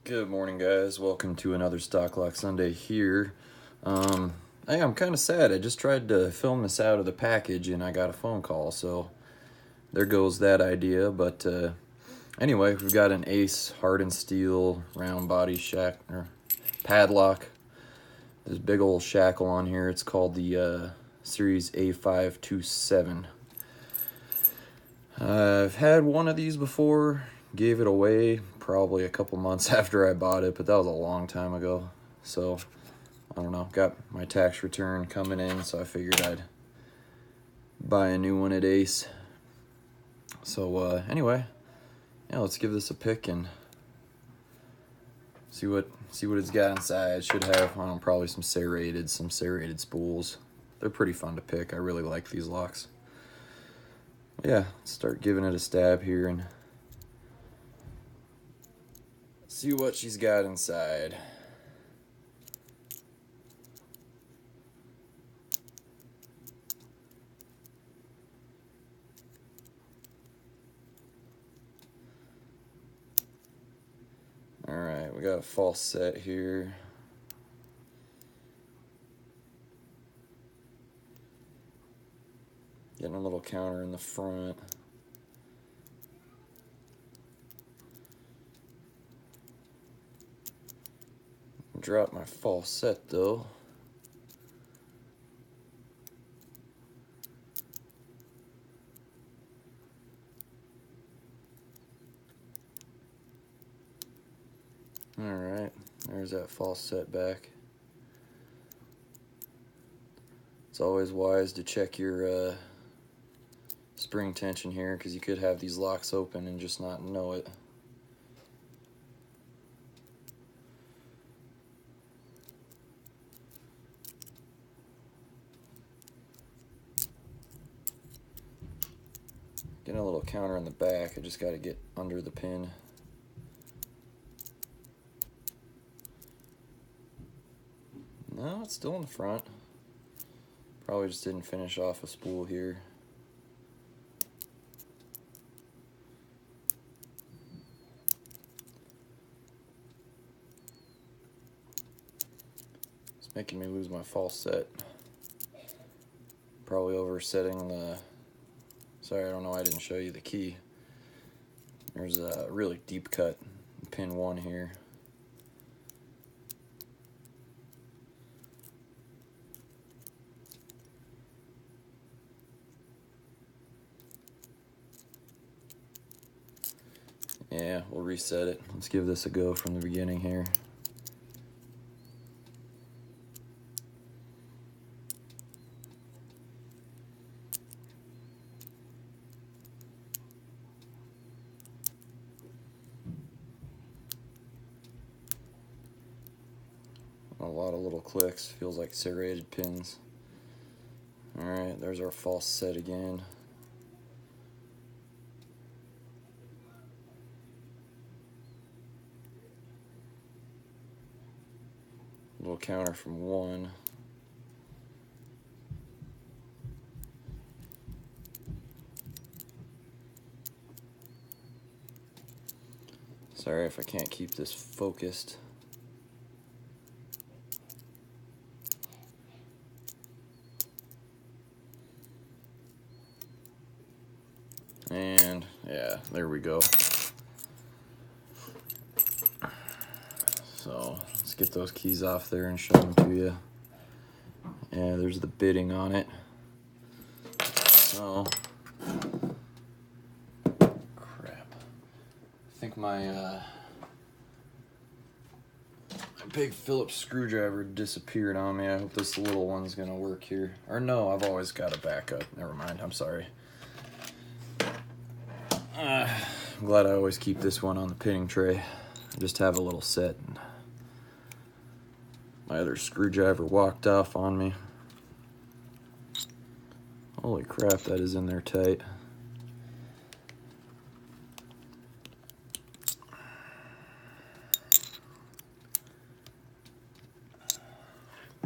Good morning, guys. Welcome to another Stock Lock Sunday here. Hey, I'm kind of sad. I just tried to film this out of the package and I got a phone call, so there goes that idea. But anyway, we've got an Ace hardened steel round body padlock. This big old shackle on here. It's called the Series A527. I've had one of these before. Gave it away probably a couple months after I bought it, but that was a long time ago. So, I don't know, got my tax return coming in, so I figured I'd buy a new one at Ace. So, anyway, yeah, let's give this a pick and see what it's got inside. It should have, I don't know, probably some serrated spools. They're pretty fun to pick. I really like these locks. Yeah, let's start giving it a stab here and see what she's got inside. Alright, we got a false set here. Getting a little counter in the front. Drop my false set though. Alright, there's that false set back. It's always wise to check your spring tension here, because you could have these locks open and just not know it. Getting a little counter in the back, I just got to get under the pin. No, it's still in the front. Probably just didn't finish off a spool here. It's making me lose my false set. Probably oversetting the... Sorry, I don't know why I didn't show you the key. There's a really deep cut pin 1 here. Yeah, we'll reset it. Let's give this a go from the beginning here. A lot of little clicks, feels like serrated pins. Alright, there's our false set again. Little counter from 1. Sorry if I can't keep this focused. And yeah, there we go. So let's get those keys off there and show them to you. Yeah, there's the bidding on it. So, crap. I think my big Phillips screwdriver disappeared on me. I hope this little one's gonna work here. Or no, I've always got a backup. Never mind, I'm sorry. I'm glad I always keep this one on the pinning tray. I just have a little set. My other screwdriver walked off on me. Holy crap, that is in there tight.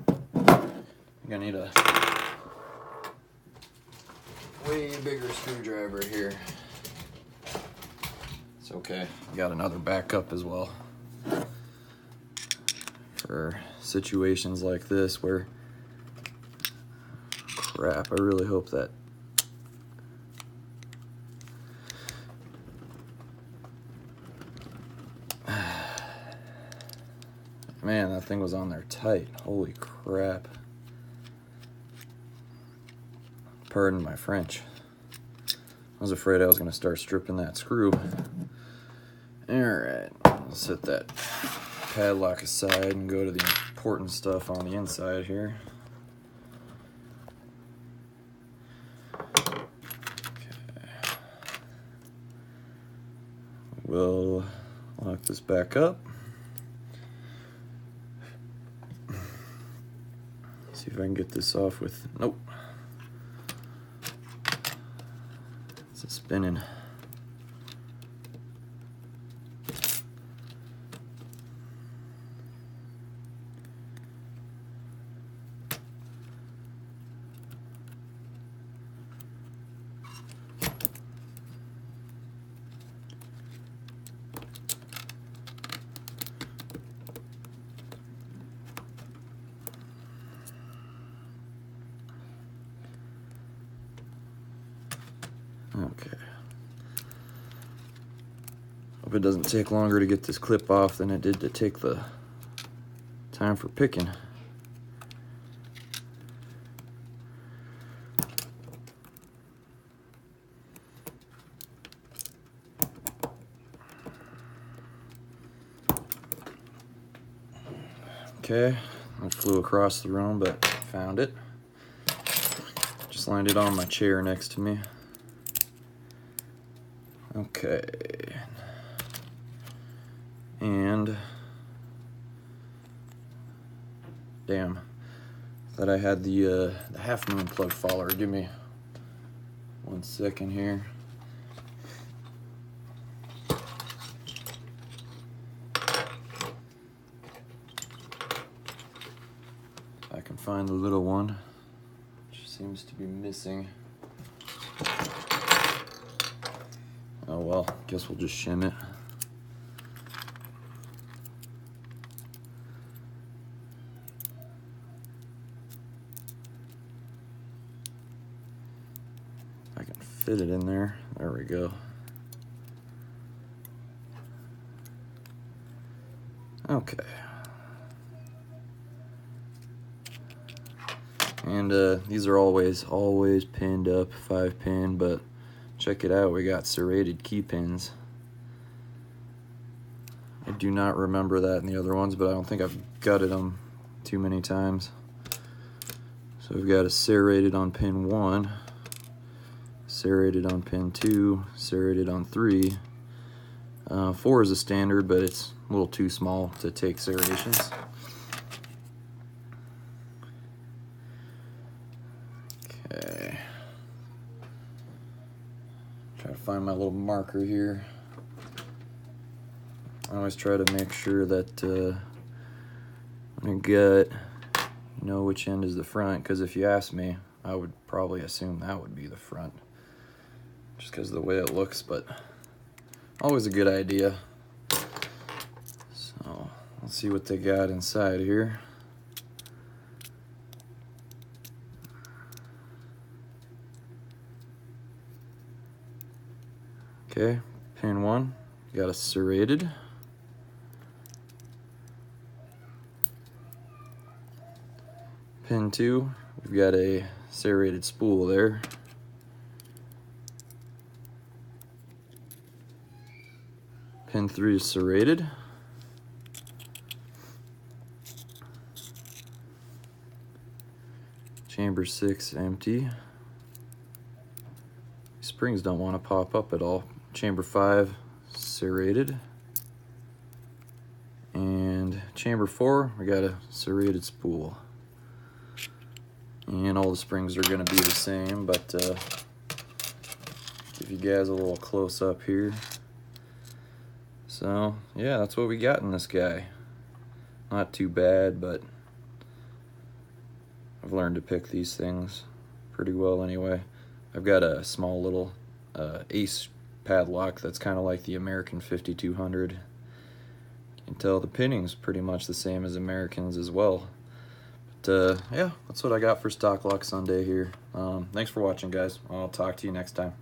I'm gonna need a way bigger screwdriver here. It's okay, got another backup as well. or situations like this where, crap, I really hope that, man, that thing was on there tight. Holy crap. Pardon my French. I was afraid I was going to start stripping that screw. Alright, I'll set that padlock aside and go to the important stuff on the inside here. Okay. We'll lock this back up. See if I can get this off with, nope. It's spinning. Okay. Hope it doesn't take longer to get this clip off than it did to take the time for picking. Okay, I flew across the room, but found it. Just landed on my chair next to me. Okay. And damn, thought I had the half moon plug follower. Give me 1 second here. I can find the little one, which seems to be missing. Oh well, guess we'll just shim it. I can fit it in there. There we go. Okay. And these are always pinned up, 5-pin, but check it out, we got serrated key pins. I do not remember that in the other ones, but I don't think I've gutted them too many times. So we've got a serrated on pin 1, serrated on pin 2, serrated on 3. 4 is a standard, but it's a little too small to take serrations. Okay. Try to find my little marker here. I always try to make sure that when I gut, you know which end is the front, because if you ask me, I would probably assume that would be the front, just because of the way it looks, but always a good idea. So let's see what they got inside here. Okay, pin 1, got a serrated. Pin 2, we've got a serrated spool there. Pin 3 is serrated. Chamber 6 empty. Springs don't want to pop up at all. Chamber 5 serrated. And chamber 4, we got a serrated spool. And all the springs are going to be the same, but give you guys a little close up here. So yeah, that's what we got in this guy. Not too bad, but I've learned to pick these things pretty well anyway. I've got a small little Ace padlock that's kind of like the American 5200. You can tell the pinning's pretty much the same as Americans as well. But yeah, that's what I got for Stock Lock Sunday here. Thanks for watching, guys. I'll talk to you next time.